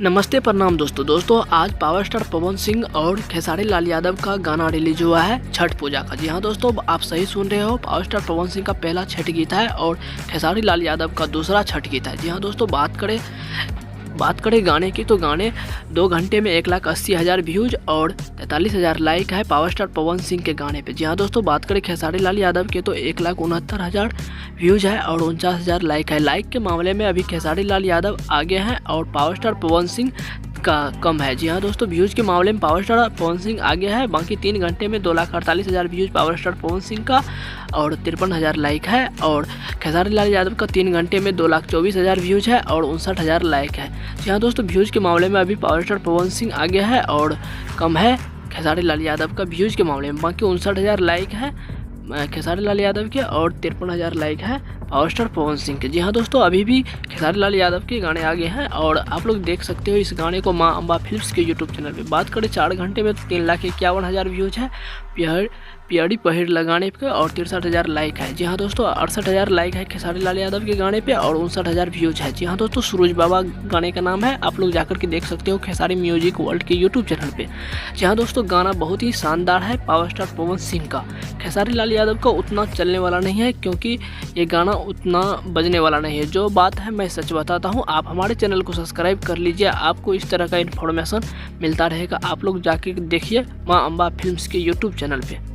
नमस्ते प्रणाम दोस्तों आज पावर स्टार पवन सिंह और खेसारी लाल यादव का गाना रिलीज हुआ है छठ पूजा का। जी हाँ दोस्तों, आप सही सुन रहे हो। पावर स्टार पवन सिंह का पहला छठ गीत है और खेसारी लाल यादव का दूसरा छठ गीत है। जी हाँ दोस्तों, बात करें गाने की तो गाने 2 घंटे में 1,80,000 व्यूज और 43,000 लाइक है पावर स्टार पवन सिंह के गाने पे। जी हाँ दोस्तों, बात करें खेसारी लाल यादव के तो 1,69,000 व्यूज है और 49,000 लाइक है। लाइक के मामले में अभी खेसारी लाल यादव आगे हैं और पावर स्टार पवन सिंह का कम है। जी हाँ दोस्तों, व्यूज़ के मामले में पावर स्टार पवन सिंह आगे है। बाकी 3 घंटे में 2,48,000 views power star Pawan Singh का और 53,000 लाइक है। और खेसारी लाल यादव का 3 घंटे में 2,24,000 व्यूज़ है और 59,000 लाइक है। जी हाँ दोस्तों, व्यूज़ के मामले में अभी पावर स्टार पवन सिंह आगे है और कम है खेसारी लाल यादव का व्यूज़ के मामले में। बाकी 59,000 लाइक है खेसारी लाल यादव के और 53,000 लाइक है पावर स्टार पवन सिंह के। जी हाँ दोस्तों, अभी भी खेसारी लाल यादव के गाने आगे हैं और आप लोग देख सकते हो इस गाने को माँ अम्बा फिल्म्स के यूट्यूब चैनल पे। बात करें 4 घंटे में तो 3,51,000 व्यूज़ है प्यारी पहिर लगाने पे और 63,000 लाइक है। जी हाँ दोस्तों, 68,000 लाइक है खेसारी लाल यादव के गाने पे और 59,000 व्यूज़ है। जी हाँ दोस्तों, सूरज बाबा गाने का नाम है, आप लोग जाकर के देख सकते हो खेसारी म्यूजिक वर्ल्ड के यूट्यूब चैनल पे। जी हाँ दोस्तों, गाना बहुत ही शानदार है पावर स्टार पवन सिंह का। खेसारी लाल यादव का उतना चलने वाला नहीं है क्योंकि ये गाना उतना बजने वाला नहीं है। जो बात है मैं सच बताता हूँ। आप हमारे चैनल को सब्सक्राइब कर लीजिए, आपको इस तरह का इन्फॉर्मेशन मिलता रहेगा। आप लोग जाके देखिए माँ अम्बा फिल्म्स के यूट्यूब चैनल पे।